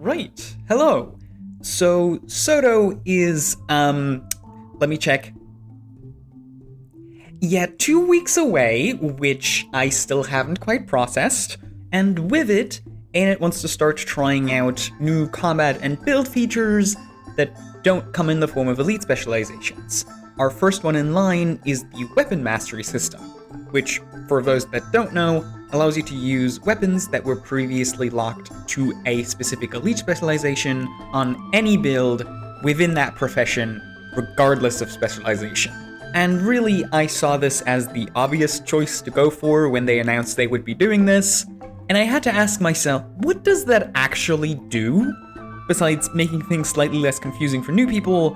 Right. Hello. So, SOTO is, let me check. Yeah, 2 weeks away, which I still haven't quite processed. And with it, ANET wants to start trying out new combat and build features that don't come in the form of elite specializations. Our first one in line is the Weapon Mastery system, which, for those that don't know, allows you to use weapons that were previously locked to a specific elite specialization on any build within that profession, regardless of specialization. And really, I saw this as the obvious choice to go for when they announced they would be doing this, and I had to ask myself, what does that actually do? Besides making things slightly less confusing for new people,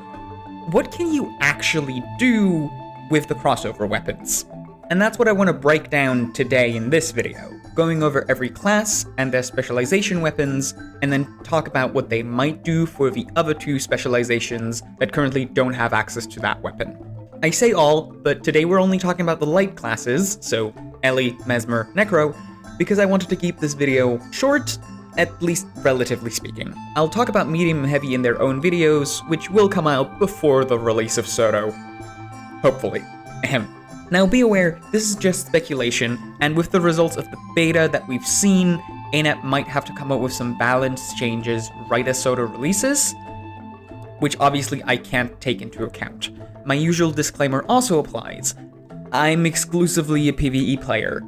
what can you actually do with the crossover weapons? And that's what I want to break down today in this video, going over every class and their specialization weapons, and then talk about what they might do for the other two specializations that currently don't have access to that weapon. I say all, but today we're only talking about the light classes, so Ellie, Mesmer, Necro, because I wanted to keep this video short, at least relatively speaking. I'll talk about medium and heavy in their own videos, which will come out before the release of SOTO. Hopefully. Ahem. Now be aware, this is just speculation, and with the results of the beta that we've seen, ANET might have to come up with some balance changes right as SOTO releases, which obviously I can't take into account. My usual disclaimer also applies. I'm exclusively a PvE player,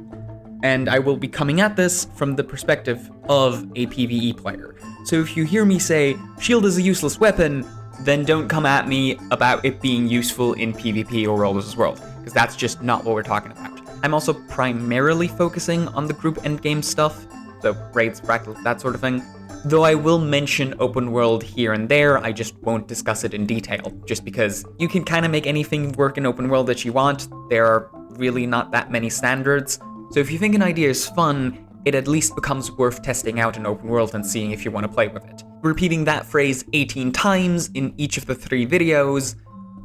and I will be coming at this from the perspective of a PvE player. So if you hear me say, shield is a useless weapon, then don't come at me about it being useful in PvP or World vs. World, because that's just not what we're talking about. I'm also primarily focusing on the group endgame stuff, so raids, fractals, that sort of thing. Though I will mention open world here and there, I just won't discuss it in detail, just because you can kind of make anything work in open world that you want. There are really not that many standards, so if you think an idea is fun, it at least becomes worth testing out in open world and seeing if you want to play with it. Repeating that phrase 18 times in each of the 3 videos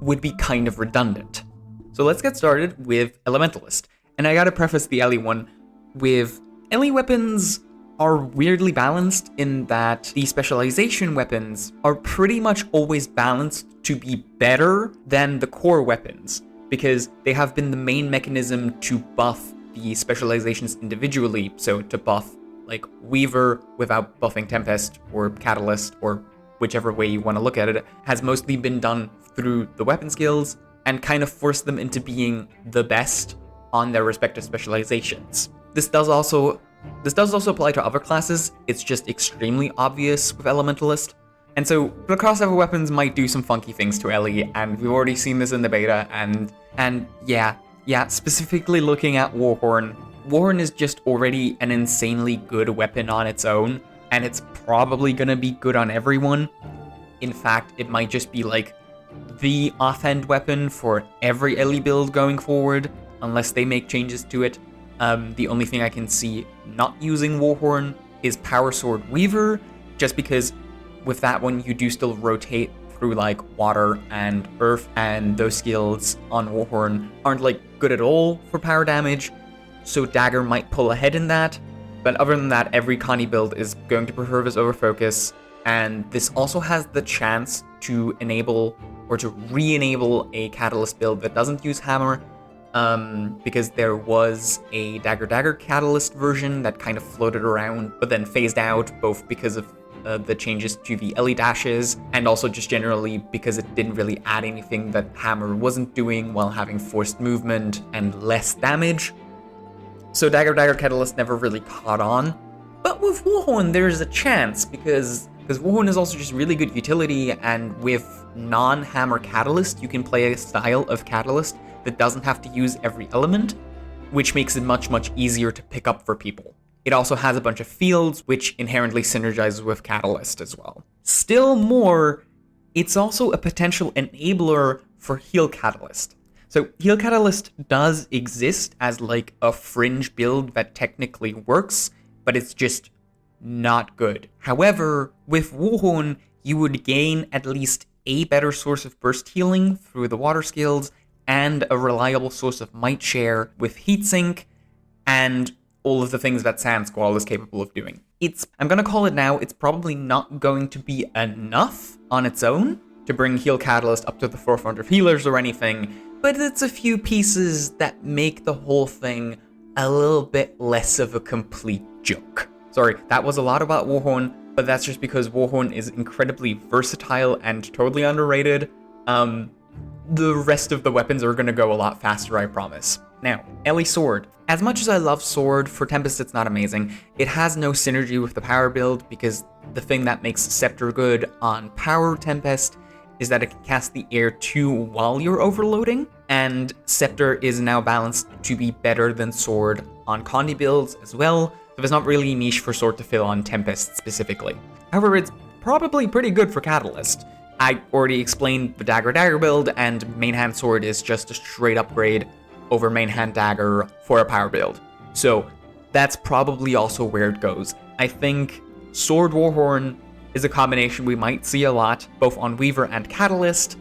would be kind of redundant. So let's get started with Elementalist. And I gotta preface the Ellie one with Ellie weapons are weirdly balanced in that the specialization weapons are pretty much always balanced to be better than the core weapons, because they have been the main mechanism to buff the specializations individually, so to buff like Weaver without buffing Tempest or Catalyst, or whichever way you want to look at it, has mostly been done through the weapon skills and kind of force them into being the best on their respective specializations. This does also apply to other classes, it's just extremely obvious with Elementalist. And so the crossover weapons might do some funky things to Ellie, and we've already seen this in the beta, and yeah, specifically looking at Warhorn. Warhorn is just already an insanely good weapon on its own, and it's probably gonna be good on everyone. In fact, it might just be like the offhand weapon for every Ellie build going forward, unless they make changes to it. The only thing I can see not using Warhorn is Power Sword Weaver, just because with that one you do still rotate through like water and earth, and those skills on Warhorn aren't like good at all for power damage, so Dagger might pull ahead in that. But other than that, every Connie build is going to prefer this over Focus, and this also has the chance to enable or to re-enable a Catalyst build that doesn't use Hammer, because there was a Dagger Catalyst version that kind of floated around, but then phased out, both because of the changes to the Ellie dashes, and also just generally because it didn't really add anything that Hammer wasn't doing while having forced movement and less damage. So Dagger Catalyst never really caught on. But with Warhorn, there's a chance, because Warhorn is also just really good utility, and with non-Hammer Catalyst, you can play a style of Catalyst that doesn't have to use every element, which makes it much, much easier to pick up for people. It also has a bunch of fields, which inherently synergizes with Catalyst as well. Still more, it's also a potential enabler for Heal Catalyst. So Heal Catalyst does exist as like a fringe build that technically works, but it's just not good. However, with Warhorn, you would gain at least a better source of burst healing through the water skills, and a reliable source of might share with Heatsink, and all of the things that Sand Squall is capable of doing. I'm gonna call it now, it's probably not going to be enough on its own to bring Heal Catalyst up to the forefront of healers or anything, but it's a few pieces that make the whole thing a little bit less of a complete joke. Sorry, that was a lot about Warhorn, but that's just because Warhorn is incredibly versatile and totally underrated. The rest of the weapons are going to go a lot faster, I promise. Now, Ellie Sword. As much as I love Sword, for Tempest it's not amazing. It has no synergy with the power build, because the thing that makes Scepter good on Power Tempest is that it can cast the Air 2 while you're overloading, and Scepter is now balanced to be better than Sword on Condi builds as well, so there's not really a niche for Sword to fill on Tempest specifically. However, it's probably pretty good for Catalyst. I already explained the Dagger build, and Main Hand Sword is just a straight upgrade over Main Hand Dagger for a power build. So that's probably also where it goes. I think Sword Warhorn is a combination we might see a lot, both on Weaver and Catalyst.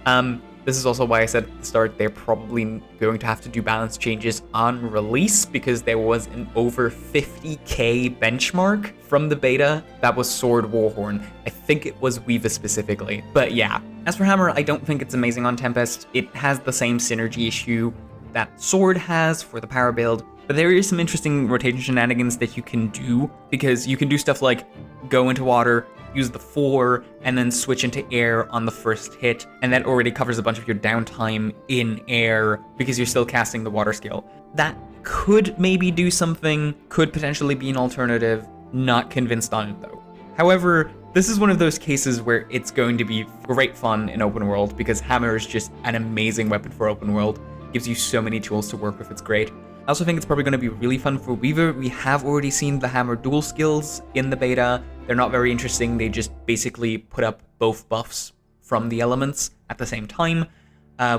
This is also why I said at the start they're probably going to have to do balance changes on release, because there was an over 50k benchmark from the beta that was Sword Warhorn. I think it was Weaver specifically, but yeah. As for Hammer, I don't think it's amazing on Tempest. It has the same synergy issue that Sword has for the power build, but there is some interesting rotation shenanigans that you can do, because you can do stuff like go into water, use the 4, and then switch into air on the first hit, and that already covers a bunch of your downtime in air because you're still casting the water skill. That could maybe do something, could potentially be an alternative, not convinced on it though. However, this is one of those cases where it's going to be great fun in open world, because Hammer is just an amazing weapon for open world, gives you so many tools to work with, it's great. I also think it's probably going to be really fun for Weaver. We have already seen the Hammer dual skills in the beta. They're not very interesting. They just basically put up both buffs from the elements at the same time,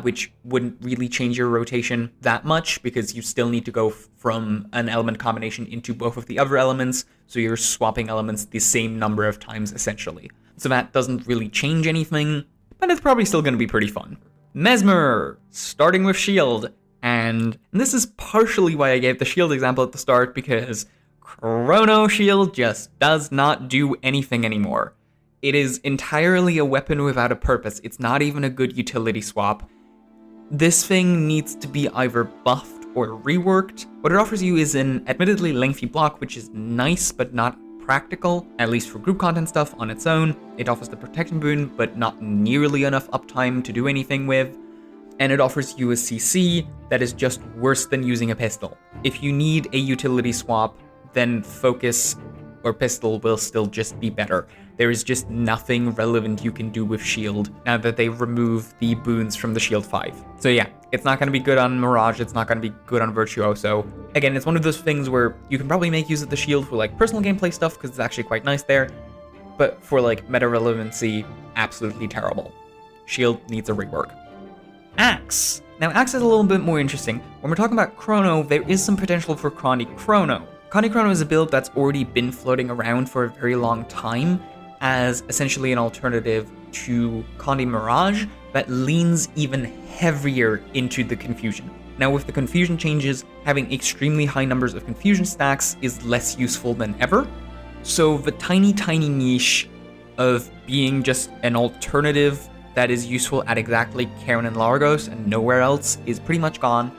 which wouldn't really change your rotation that much, because you still need to go from an element combination into both of the other elements, so you're swapping elements the same number of times essentially. So that doesn't really change anything, but it's probably still going to be pretty fun. Mesmer, starting with shield. And this is partially why I gave the shield example at the start, because Chrono Shield just does not do anything anymore. It is entirely a weapon without a purpose. It's not even a good utility swap. This thing needs to be either buffed or reworked. What it offers you is an admittedly lengthy block, which is nice but not practical, at least for group content stuff on its own. It offers the protection boon, but not nearly enough uptime to do anything with. And it offers you a CC that is just worse than using a pistol. If you need a utility swap, then Focus or Pistol will still just be better. There is just nothing relevant you can do with Shield now that they remove the boons from the Shield 5. So yeah, it's not going to be good on Mirage, it's not going to be good on Virtuoso. Again, it's one of those things where you can probably make use of the Shield for like personal gameplay stuff, because it's actually quite nice there, but for like meta relevancy, absolutely terrible. Shield needs a rework. Axe. Now, Axe is a little bit more interesting. When we're talking about Chrono, there is some potential for Condi Chrono. Condi Chrono is a build that's already been floating around for a very long time as essentially an alternative to Condi Mirage that leans even heavier into the confusion. Now, with the confusion changes, having extremely high numbers of confusion stacks is less useful than ever. So the tiny niche of being just an alternative that is useful at exactly Karen and Largos and nowhere else is pretty much gone.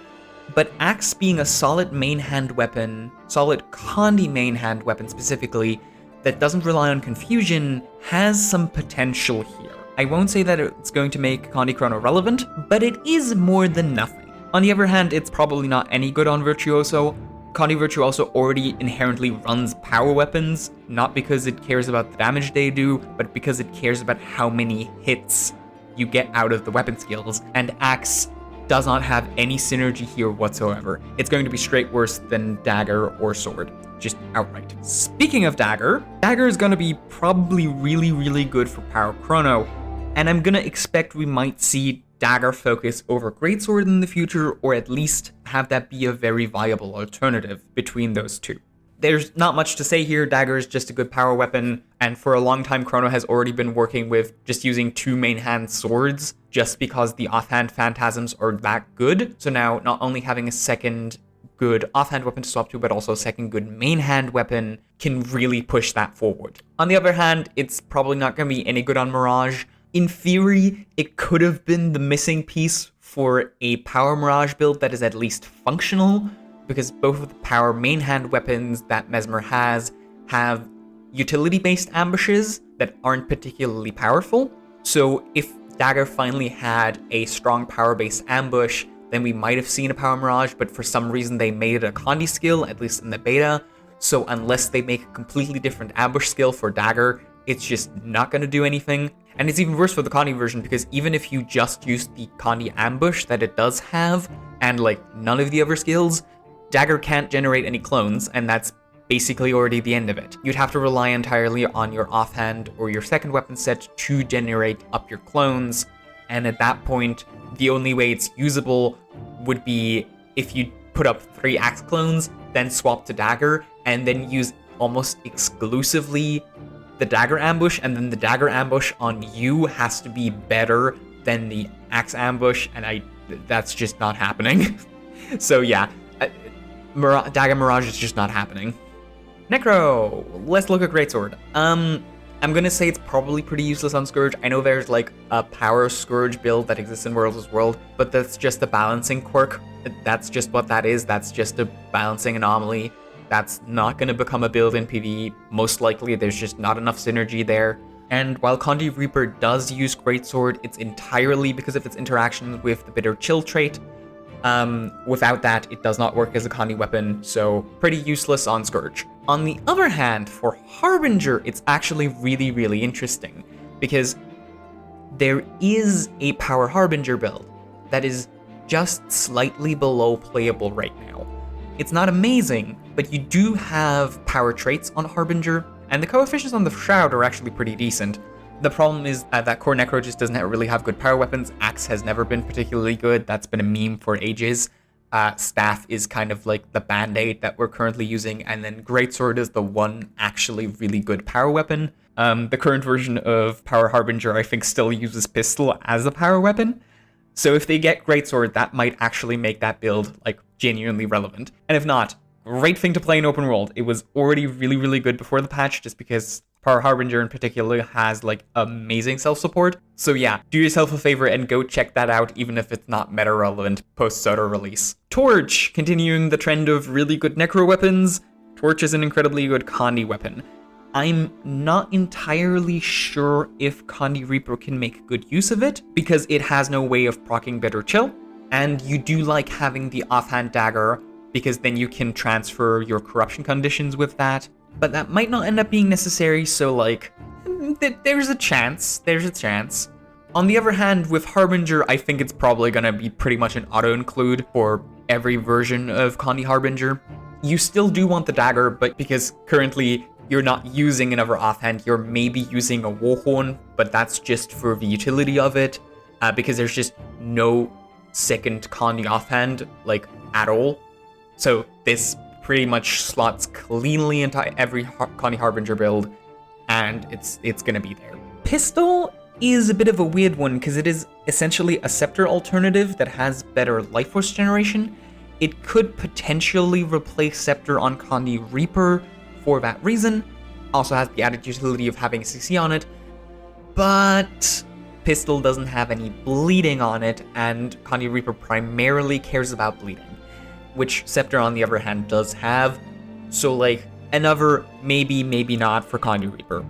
But Axe being a solid main hand weapon, solid Condi main hand weapon specifically, that doesn't rely on confusion, has some potential here. I won't say that it's going to make Condi Chrono relevant, but it is more than nothing. On the other hand, it's probably not any good on Virtuoso. Condi Virtuoso already inherently runs power weapons, not because it cares about the damage they do, but because it cares about how many hits you get out of the weapon skills, and Axe does not have any synergy here whatsoever. It's going to be straight worse than Dagger or Sword, just outright. Speaking of Dagger, Dagger is going to be probably really good for Power Chrono, and I'm going to expect we might see Dagger focus over Greatsword in the future, or at least have that be a very viable alternative between those two. There's not much to say here. Dagger is just a good power weapon, and for a long time Chrono has already been working with just using 2 main hand swords just because the offhand phantasms are that good. So now not only having a second good offhand weapon to swap to, but also a second good main hand weapon can really push that forward. On the other hand, it's probably not going to be any good on Mirage. In theory, it could have been the missing piece for a power Mirage build that is at least functional, because both of the power main hand weapons that Mesmer has have utility-based ambushes that aren't particularly powerful. So if Dagger finally had a strong power-based ambush, then we might have seen a power Mirage, but for some reason they made it a Condi skill, at least in the beta. So unless they make a completely different ambush skill for Dagger, it's just not going to do anything. And it's even worse for the Condi version, because even if you just use the Condi ambush that it does have, and like none of the other skills, Dagger can't generate any clones, and that's basically already the end of it. You'd have to rely entirely on your offhand or your second weapon set to generate up your clones, and at that point, the only way it's usable would be if you put up 3 axe clones, then swap to Dagger, and then use almost exclusively the Dagger ambush, and then the Dagger ambush on you has to be better than the axe ambush, and that's just not happening. So yeah, Dagger Mirage is just not happening. Necro! Let's look at Greatsword. I'm gonna say it's probably pretty useless on Scourge. I know there's like a power Scourge build that exists in Worlds' World, but that's just a balancing quirk. That's just what that is. That's just a balancing anomaly. That's not gonna become a build in PvE. Most likely, there's just not enough synergy there. And while Condi Reaper does use Greatsword, it's entirely because of its interaction with the Bitter Chill trait. Without that, it does not work as a Condi weapon, so pretty useless on Scourge. On the other hand, for Harbinger, it's actually really, really interesting, because there is a power Harbinger build that is just slightly below playable right now. It's not amazing, but you do have power traits on Harbinger, and the coefficients on the Shroud are actually pretty decent. The problem is that core Necro just doesn't really have good power weapons. Axe has never been particularly good. That's been a meme for ages. Staff is kind of like the band-aid that we're currently using, and then Greatsword is the one actually really good power weapon. The current version of Power Harbinger, I think, still uses Pistol as a power weapon. So if they get Greatsword, that might actually make that build like genuinely relevant. And if not, great thing to play in open world. It was already really, really good before the patch, just because Power Harbinger in particular has like amazing self-support. So yeah, do yourself a favor and go check that out, even if it's not meta relevant post SOTO release. Torch, continuing the trend of really good Necro weapons. Torch is an incredibly good Condi weapon. I'm not entirely sure if Condi Reaper can make good use of it, because it has no way of proccing Bitter Chill, and you do like having the offhand Dagger, because then you can transfer your corruption conditions with that. But that might not end up being necessary, so like, there's a chance. On the other hand, with Harbinger, I think it's probably gonna be pretty much an auto-include for every version of Condi Harbinger. You still do want the Dagger, but because currently you're not using another offhand, you're maybe using a Warhorn, but that's just for the utility of it, because there's just no second Condi offhand, like, at all. So this pretty much slots cleanly into every Condi Harbinger build, and it's gonna be there. Pistol is a bit of a weird one, because it is essentially a Scepter alternative that has better life force generation. It could potentially replace Scepter on Condi Reaper for that reason. Also has the added utility of having CC on it, but Pistol doesn't have any bleeding on it, and Condi Reaper primarily cares about bleeding, which Scepter on the other hand does have. So like, another maybe, maybe not for Condi Reaper.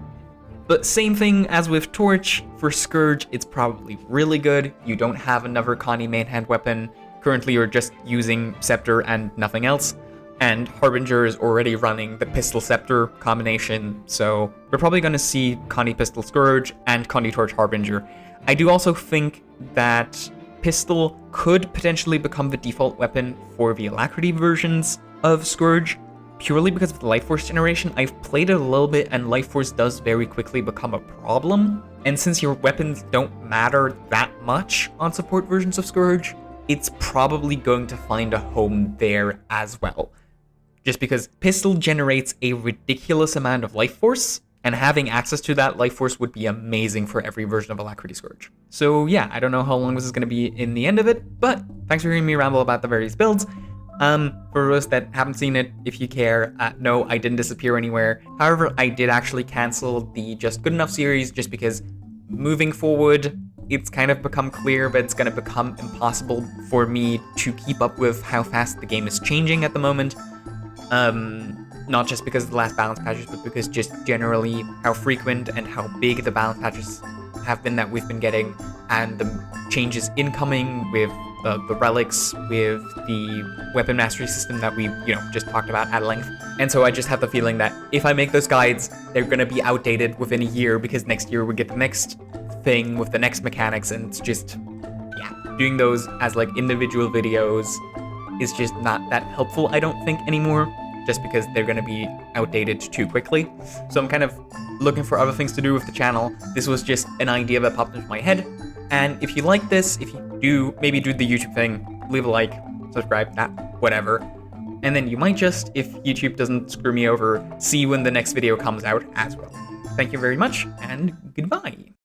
But same thing as with Torch, for Scourge, it's probably really good. You don't have another Condi main hand weapon. Currently you're just using Scepter and nothing else. And Harbinger is already running the Pistol Scepter combination, so we're probably going to see Condi Pistol Scourge and Condi Torch Harbinger. I do also think that Pistol could potentially become the default weapon for the Alacrity versions of Scourge, purely because of the Life Force generation. I've played it a little bit, and Life Force does very quickly become a problem. And since your weapons don't matter that much on support versions of Scourge, it's probably going to find a home there as well. Just because Pistol generates a ridiculous amount of Life Force, and having access to that Life Force would be amazing for every version of Alacrity Scourge. So yeah, I don't know how long this is going to be in the end of it, but thanks for hearing me ramble about the various builds. For those that haven't seen it, if you care, no, I didn't disappear anywhere. However, I did actually cancel the Just Good Enough series just because moving forward, it's kind of become clear, but it's going to become impossible for me to keep up with how fast the game is changing at the moment. Not just because of the last balance patches, but because just generally how frequent and how big the balance patches have been that we've been getting, and the changes incoming with the relics, with the weapon mastery system that we, just talked about at length. And so I just have the feeling that if I make those guides, they're gonna be outdated within a year, because next year we get the next thing with the next mechanics, and it's just, doing those as like individual videos is just not that helpful, I don't think, anymore, just because they're gonna be outdated too quickly. So I'm kind of looking for other things to do with the channel. This was just an idea that popped into my head. And if you like this, if you do, maybe do the YouTube thing, leave a like, subscribe, whatever. And then you might just, if YouTube doesn't screw me over, see when the next video comes out as well. Thank you very much, and goodbye.